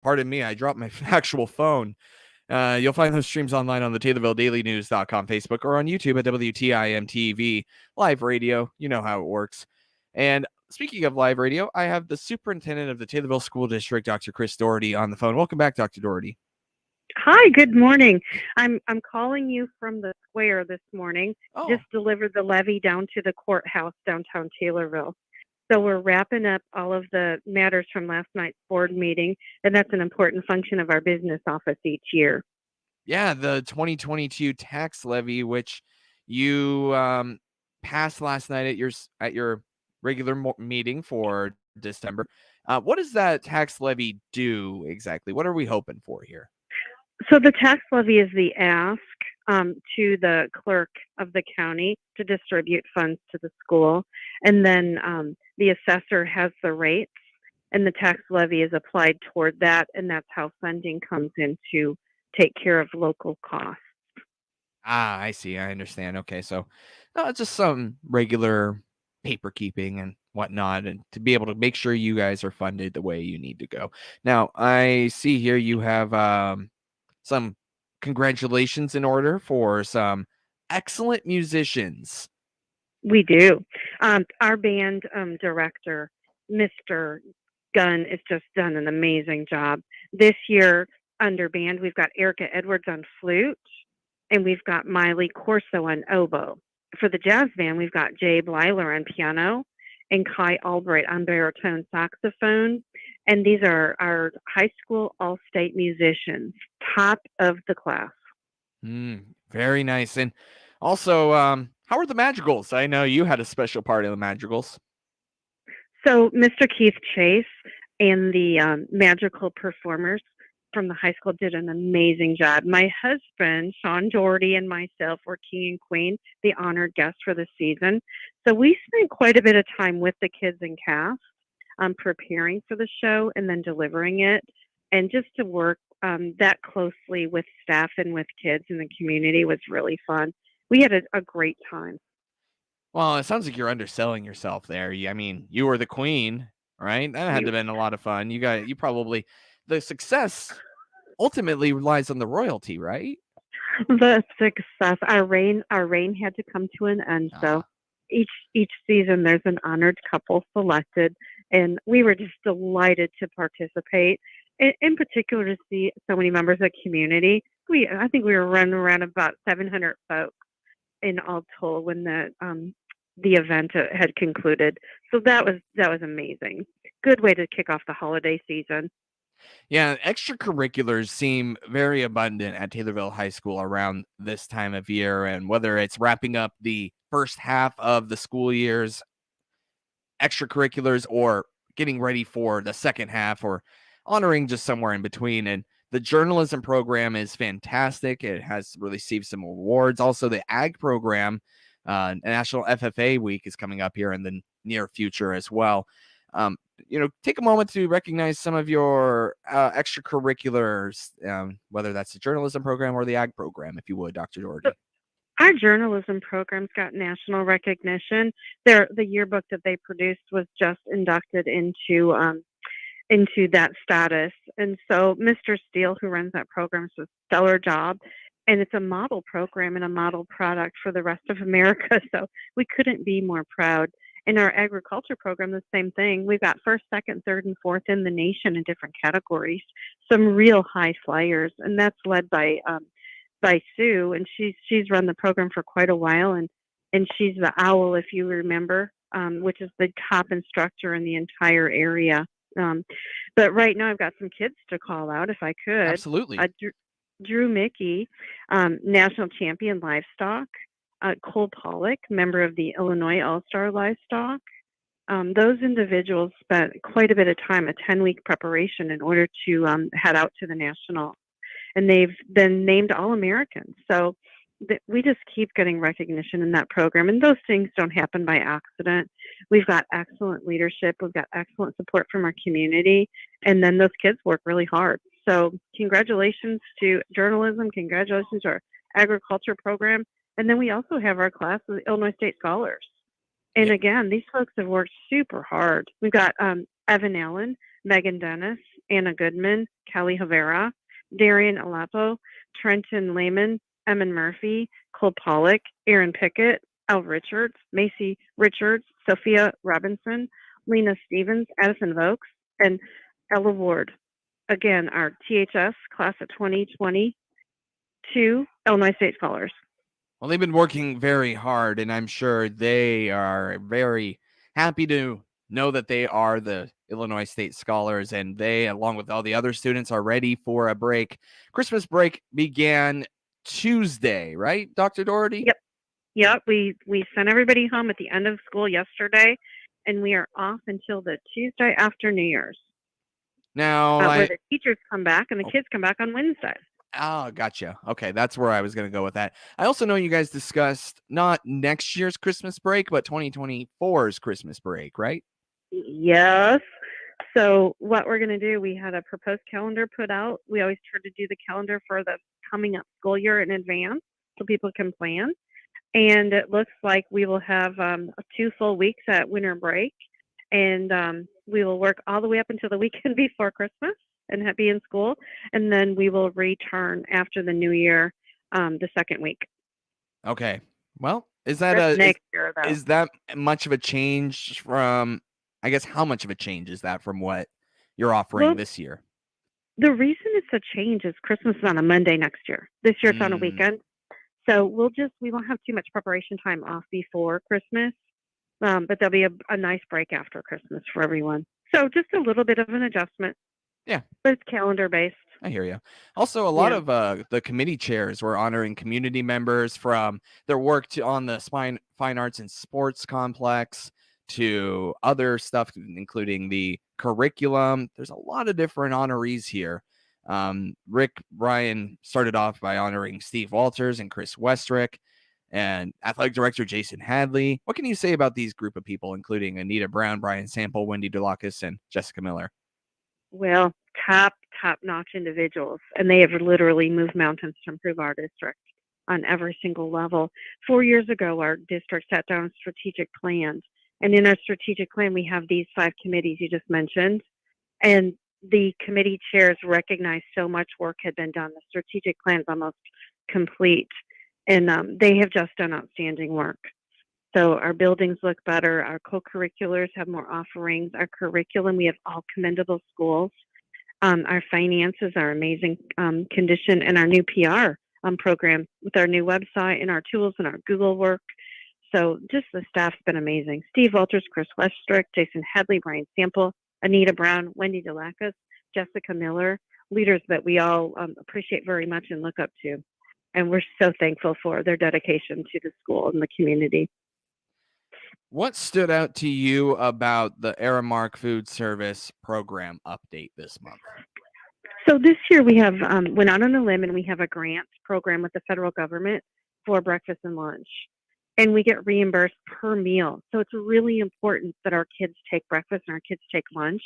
Pardon me, I dropped my actual phone. You'll find those streams online on the TaylorvilleDailyNews.com Facebook or on YouTube at WTIM TV live radio. You know how it works. And speaking of live radio, I have the superintendent of the Taylorville School District, Dr. Chris Doherty, on the phone. Welcome back, Dr. Doherty. Hi, good morning. I'm calling you from the square this morning. Oh, Just delivered the levy down to the courthouse downtown Taylorville. So we're wrapping up all of the matters from last night's board meeting, and that's an important function of our business office each year. yeah, the 2022 tax levy, which you passed last night at your regular meeting for December. What does that tax levy do exactly? What are we hoping for here? So the tax levy is the ask to the clerk of the county to distribute funds to the school, and then the assessor has the rates, and the tax levy is applied toward that, and that's how funding comes in to take care of local costs. Ah, I see. I understand. Okay, so just some regular paper keeping and whatnot, and to be able to make sure you guys are funded the way you need to go. Now, I see here you have some congratulations in order for some excellent musicians. We do. Our band director, Mr. Gunn, has just done an amazing job. This year, under band, we've got Erica Edwards on flute, and we've got Miley Corso on oboe. For the jazz band, we've got Jay Blyler on piano and Kai Albright on baritone saxophone. And these are our high school all-state musicians, top of the class. Very nice. And also, how are the Madrigals? I know you had a special part in the Madrigals. So Mr. Keith Chase and the magical performers from the high school did an amazing job. My husband, Sean Doherty, and myself were king and queen, the honored guests for the season. So we spent quite a bit of time with the kids and cast preparing for the show and then delivering it. And just to work that closely with staff and with kids in the community was really fun. We had a great time. Well, it sounds like you're underselling yourself there. I mean, you were the queen, right? That had to have been a lot of fun. You probably, the success ultimately relies on the royalty, right? The success, our reign had to come to an end. So each season there's an honored couple selected, and we were just delighted to participate. In particular, to see so many members of the community. I think we were running around about 700 folks in all total when the event had concluded. So that was amazing. Good way to kick off the holiday season. Yeah, extracurriculars seem very abundant at Taylorville High School around this time of year, and whether it's wrapping up the first half of the school year's extracurriculars or getting ready for the second half or honoring just somewhere in between. And the journalism program is fantastic. It has received some awards. Also, the ag program, National FFA Week is coming up here in the near future as well. Take a moment to recognize some of your extracurriculars, whether that's the journalism program or the ag program, if you would, Dr. Doherty. Our journalism program's got national recognition. The yearbook that they produced was just inducted into that status. And so Mr. Steele, who runs that program, does a stellar job. And it's a model program and a model product for the rest of America. So we couldn't be more proud. In our agriculture program, the same thing. We've got first, second, third, and fourth in the nation in different categories. Some real high flyers, and that's led by Sue, and she's run the program for quite a while, and she's the owl, if you remember, which is the top instructor in the entire area. But right now, I've got some kids to call out, if I could. Absolutely. Drew Mickey, national champion livestock. Cole Pollock, member of the Illinois All-Star Livestock. Those individuals spent quite a bit of time, a 10-week preparation in order to head out to the national. And they've been named All-Americans. So we just keep getting recognition in that program. And those things don't happen by accident. We've got excellent leadership. We've got excellent support from our community. And then those kids work really hard. So congratulations to journalism. Congratulations to our agriculture program. And then we also have our class of Illinois State Scholars. And again, these folks have worked super hard. We've got Evan Allen, Megan Dennis, Anna Goodman, Kelly Havera, Darian Alapo, Trenton Lehman, Emmon Murphy, Cole Pollock, Aaron Pickett, Al Richards, Macy Richards, Sophia Robinson, Lena Stevens, Addison Vokes, and Ella Ward. Again, our THS class of 2022 Illinois State Scholars. Well, they've been working very hard, and I'm sure they are very happy to know that they are the Illinois State Scholars, and they, along with all the other students, are ready for a break. Christmas break began Tuesday, right, Dr. Doherty? Yep. We sent everybody home at the end of school yesterday, and we are off until the Tuesday after New Year's. Now, where the teachers come back and the kids come back on Wednesday. Oh, gotcha. Okay, that's where I was going to go with that. I also know you guys discussed not next year's Christmas break, but 2024's Christmas break, right? Yes. So what we're going to do, we had a proposed calendar put out. We always try to do the calendar for the coming up school year in advance so people can plan. And it looks like we will have 2 full weeks at winter break. And we will work all the way up until the weekend before Christmas and be in school. And then we will return after the new year, the second week. Okay. Well, is that next year, though? Is that much of a change from, I guess, how much of a change is that from what you're offering this year? The reason it's a change is Christmas is on a Monday next year. This year it's on a weekend. So we won't have too much preparation time off before Christmas. But there'll be a nice break after Christmas for everyone. So just a little bit of an adjustment. Yeah. But it's calendar based. I hear you. Also, a lot of the committee chairs were honoring community members from their work on the Fine Arts and Sports Complex to other stuff, including the curriculum. There's a lot of different honorees here. Rick Bryan started off by honoring Steve Walters and Chris Westrick and athletic director Jason Hadley. What can you say about these group of people, including Anita Brown, Brian Sample, Wendy Dulakis, and Jessica Miller? Well, top-notch individuals, and they have literally moved mountains to improve our district on every single level. 4 years ago, our district sat down a strategic plan, and in our strategic plan, we have these 5 committees you just mentioned, and the committee chairs recognized so much work had been done. The strategic plan is almost complete, and they have just done outstanding work. So our buildings look better. Our co-curriculars have more offerings. Our curriculum, we have all commendable schools. Our finances are amazing condition, and our new PR program with our new website and our tools and our Google work. So just the staff's been amazing. Steve Walters, Chris Westrick, Jason Hadley, Brian Sample, Anita Brown, Wendy Dulakis, Jessica Miller, leaders that we all appreciate very much and look up to. And we're so thankful for their dedication to the school and the community. What stood out to you about the Aramark Food Service program update this month? So this year we have went out on a limb and we have a grant program with the federal government for breakfast and lunch. And we get reimbursed per meal. So it's really important that our kids take breakfast and our kids take lunch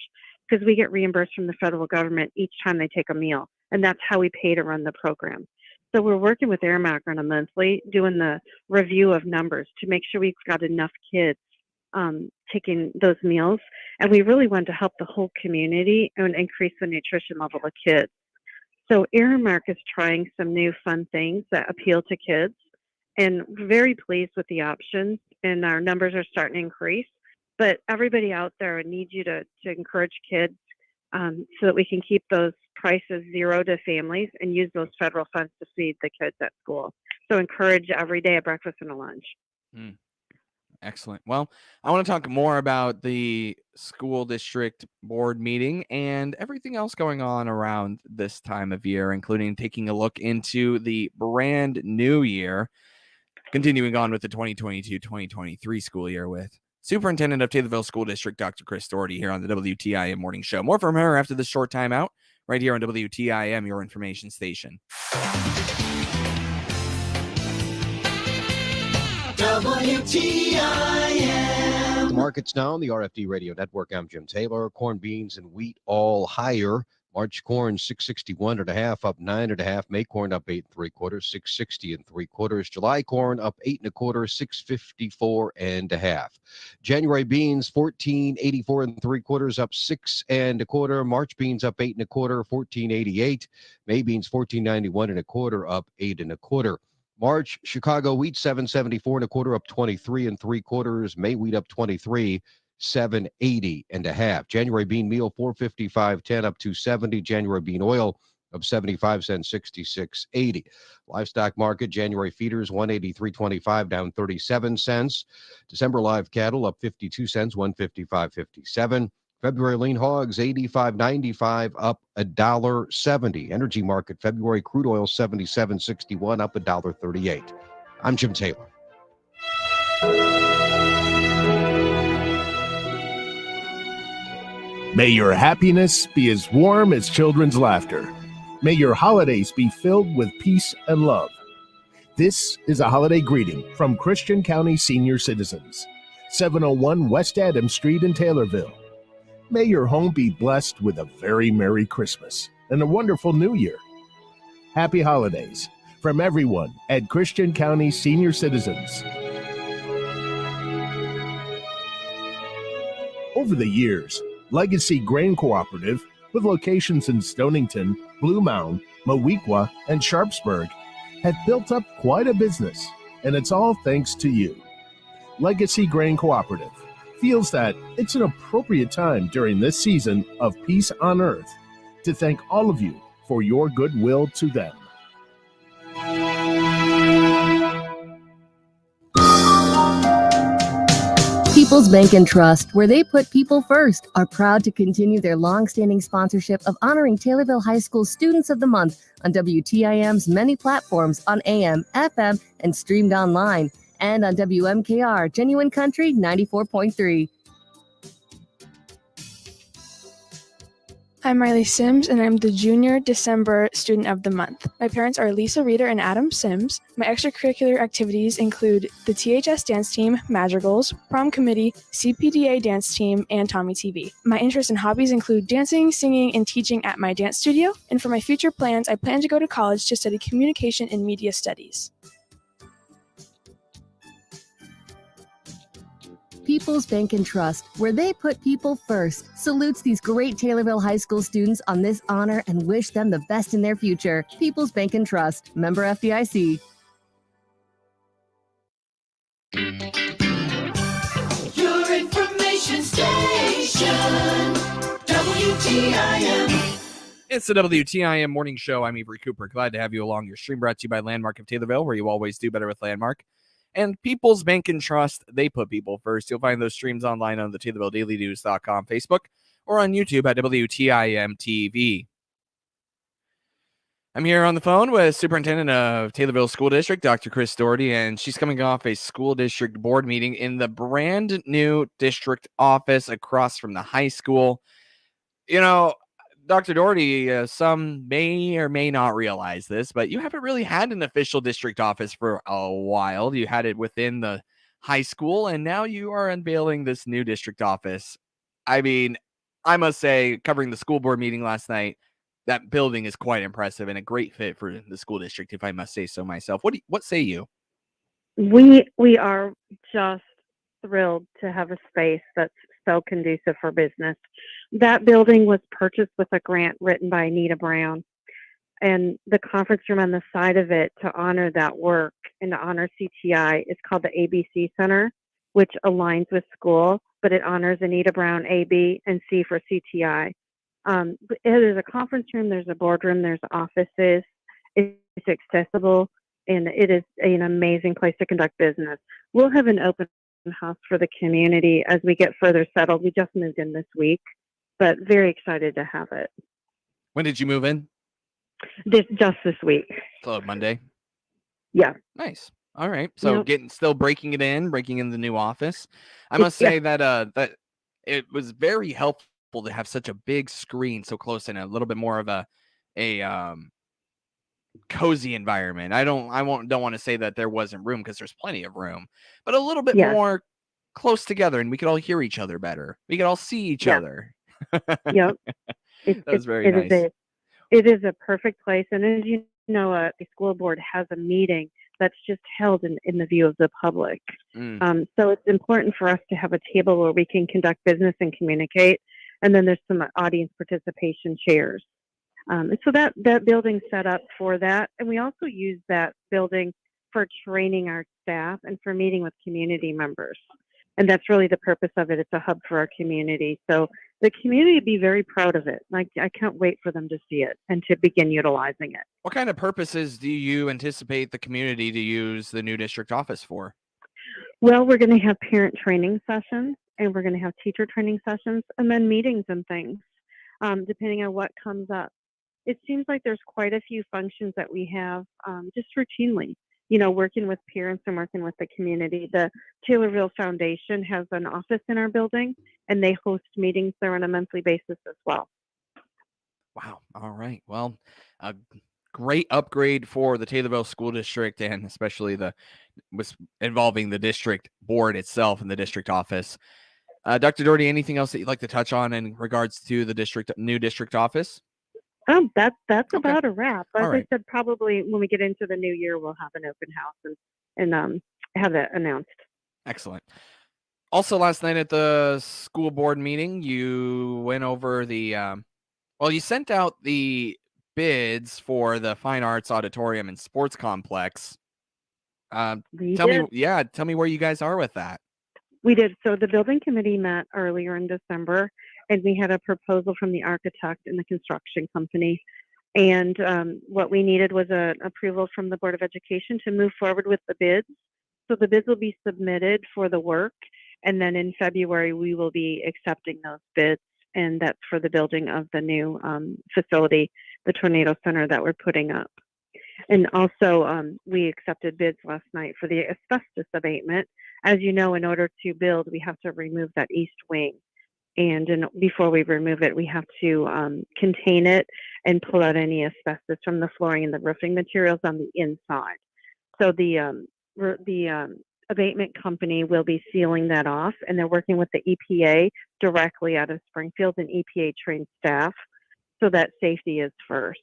because we get reimbursed from the federal government each time they take a meal. And that's how we pay to run the program. So we're working with Aramark on a monthly, doing the review of numbers to make sure we've got enough kids taking those meals. And we really want to help the whole community and increase the nutrition level of kids. So Aramark is trying some new fun things that appeal to kids, and we're very pleased with the options, and our numbers are starting to increase. But everybody out there needs you to encourage kids so that we can keep those prices zero to families and use those federal funds to feed the kids at school. So encourage every day a breakfast and a lunch. Excellent. Well, I want to talk more about the school district board meeting and everything else going on around this time of year, including taking a look into the brand new year, continuing on with the 2022-2023 school year with Superintendent of Taylorville School District, Dr. Chris Doherty, here on the WTIM Morning Show. More from her after this short timeout, right here on WTIM, your information station. WTIM. Markets now on the RFD Radio Network. I'm Jim Taylor. Corn, beans, and wheat all higher. March corn 661.5 up 9.5. May corn up 8 3/4, 660 3/4. July corn up 8 1/4, 654.5. January beans 1484 3/4 up 6 1/4. March beans up 8 1/4, 1488. May beans 1491 1/4 up 8 1/4. March Chicago wheat 774 1/4 up 23 3/4. May wheat up 23. 780.5. January bean meal 455.10 up 270. January bean oil up 75 cents 66.80. Livestock market January feeders 183.25 down 37 cents. December live cattle up 52 cents 155.57. February lean hogs 85.95 up $1.70. Energy market February crude oil 77.61 up $1.38. I'm Jim Taylor. May your happiness be as warm as children's laughter. May your holidays be filled with peace and love. This is a holiday greeting from Christian County Senior Citizens, 701 West Adams Street in Taylorville. May your home be blessed with a very Merry Christmas and a wonderful New Year. Happy holidays from everyone at Christian County Senior Citizens. Over the years, Legacy Grain Cooperative, with locations in Stonington, Blue Mound, Moweaqua, and Sharpsburg, had built up quite a business, and it's all thanks to you. Legacy Grain Cooperative feels that it's an appropriate time during this season of Peace on Earth to thank all of you for your goodwill to them. People's Bank and Trust, where they put people first, are proud to continue their long-standing sponsorship of honoring Taylorville High School Students of the Month on WTIM's many platforms on AM, FM, and streamed online, and on WMKR Genuine Country 94.3. I'm Riley Sims, and I'm the Junior December Student of the Month. My parents are Lisa Reeder and Adam Sims. My extracurricular activities include the THS dance team, Madrigals, prom committee, CPDA dance team, and Tommy TV. My interests and hobbies include dancing, singing, and teaching at my dance studio. And for my future plans, I plan to go to college to study communication and media studies. People's Bank and Trust, where they put people first, salutes these great Taylorville High School students on this honor and wish them the best in their future. People's Bank and Trust, member FDIC. Your information station, WTIM. It's the WTIM Morning Show. I'm Avery Cooper. Glad to have you along. Your stream brought to you by Landmark of Taylorville, where you always do better with Landmark. And People's Bank and Trust, they put people first. You'll find those streams online on the TaylorvilleDailyNews.com Facebook or on YouTube at WTIM TV. I'm here on the phone with Superintendent of Taylorville School District, Dr. Chris Doherty, and she's coming off a school district board meeting in the brand new district office across from the high school. You know, Dr. Doherty, some may or may not realize this, but you haven't really had an official district office for a while. You had it within the high school, and now you are unveiling this new district office. I mean, I must say, covering the school board meeting last night, that building is quite impressive and a great fit for the school district, if I must say so myself. What say you? We are just thrilled to have a space that's so conducive for business. That building was purchased with a grant written by Anita Brown, and the conference room on the side of it to honor that work and to honor CTI is called the ABC Center, which aligns with school, but it honors Anita Brown, AB, and C for CTI. There's a conference room, there's a boardroom, there's offices. It's accessible, and it is an amazing place to conduct business. We'll have an open house for the community as we get further settled. We just moved in this week, but very excited to have it. When did you move in? Just this week. So Monday? Yeah. Nice. All right. So still breaking in the new office. I must say that it was very helpful to have such a big screen so close and a little bit more of a cozy environment. I don't want to say that there wasn't room, because there's plenty of room, but a little bit more close together, and we could all hear each other better. We could all see each other. Yep. It, That was it, very it is nice. a perfect place. And as you know, the school board has a meeting that's just held in the view of the public. So it's important for us to have a table where we can conduct business and communicate. And then there's some audience participation chairs. And so that building's set up for that. And we also use that building for training our staff and for meeting with community members. And that's really the purpose of it. It's a hub for our community. So the community would be very proud of it. Like, I can't wait for them to see it and to begin utilizing it. What kind of purposes do you anticipate the community to use the new district office for? Well, we're going to have parent training sessions, and we're going to have teacher training sessions, and then meetings and things, depending on what comes up. It seems like there's quite a few functions that we have just routinely, working with parents and working with the community. The Taylorville Foundation has an office in our building, and they host meetings there on a monthly basis as well. Wow. All right. Well, a great upgrade for the Taylorville School District, and especially was involving the district board itself and the district office. Dr. Doherty, anything else that you'd like to touch on in regards to the new district office? That's Okay. about a wrap. As All right. I said, probably when we get into the new year, we'll have an open house and have that announced. Excellent. Also, last night at the school board meeting, you went over you sent out the bids for the Fine Arts Auditorium and Sports Complex. Tell me where you guys are with that. We did. So the building committee met earlier in December, and we had a proposal from the architect and the construction company. And what we needed was an approval from the Board of Education to move forward with the bids. So the bids will be submitted for the work, and then in February we will be accepting those bids, and that's for the building of the new facility, the Tornado Center that we're putting up. And also, we accepted bids last night for the asbestos abatement. As you know, in order to build, we have to remove that east wing. And before we remove it, we have to contain it and pull out any asbestos from the flooring and the roofing materials on the inside. So the abatement company will be sealing that off, and they're working with the EPA directly out of Springfield and EPA-trained staff, so that safety is first.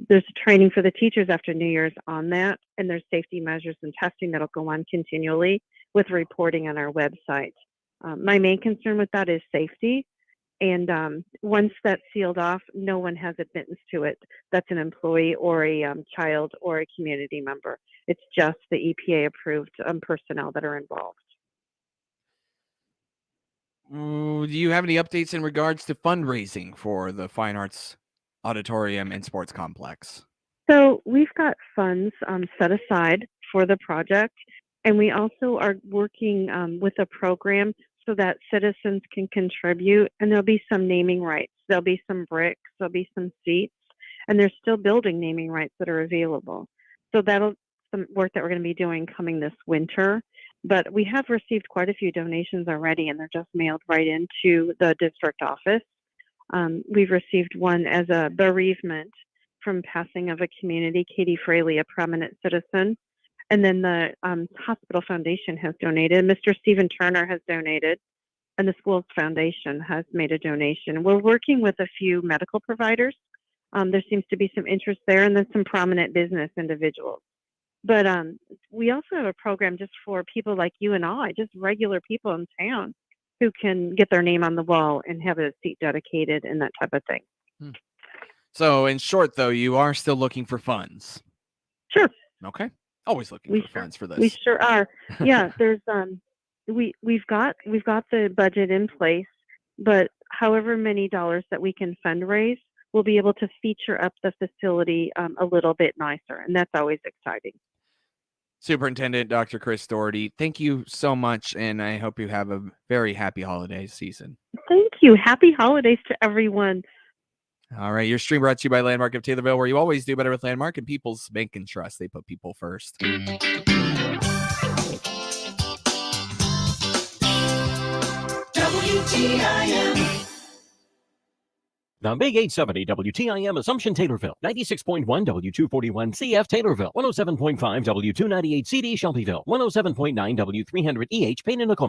There's training for the teachers after New Year's on that, and there's safety measures and testing that'll go on continually with reporting on our website. My main concern with that is safety, and once that's sealed off, no one has admittance to it. That's an employee or a child or a community member. It's just the EPA-approved personnel that are involved. Do you have any updates in regards to fundraising for the Fine Arts Auditorium and Sports Complex? So we've got funds set aside for the project, and we also are working with a program so that citizens can contribute, and there'll be some naming rights. There'll be some bricks, there'll be some seats, and there's still building naming rights that are available. So that'll some work that we're going to be doing coming this winter. But we have received quite a few donations already, and they're just mailed right into the district office. We've received one as a bereavement from passing of a community, Katie Fraley, a prominent citizen. And then the Hospital Foundation has donated. Mr. Stephen Turner has donated, and the Schools Foundation has made a donation. We're working with a few medical providers. There seems to be some interest there, and then some prominent business individuals. But we also have a program just for people like you and I, just regular people in town who can get their name on the wall and have a seat dedicated and that type of thing. So in short, though, you are still looking for funds. Sure. Okay. Always looking for funds for this. We sure are. Yeah, there's we've got the budget in place, but however many dollars that we can fundraise, we'll be able to feature up the facility a little bit nicer, and that's always exciting. Superintendent Dr. Chris Doherty, thank you so much, and I hope you have a very happy holiday season. Thank you. Happy holidays to everyone. All right, your stream brought to you by Landmark of Taylorville, where you always do better with Landmark and People's Bank and Trust. They put people first. WTIM. The Big 870 WTIM Assumption Taylorville, 96.1 W241 CF Taylorville, 107.5 W298 CD Shelbyville, 107.9 W300 EH Payne and Nicole.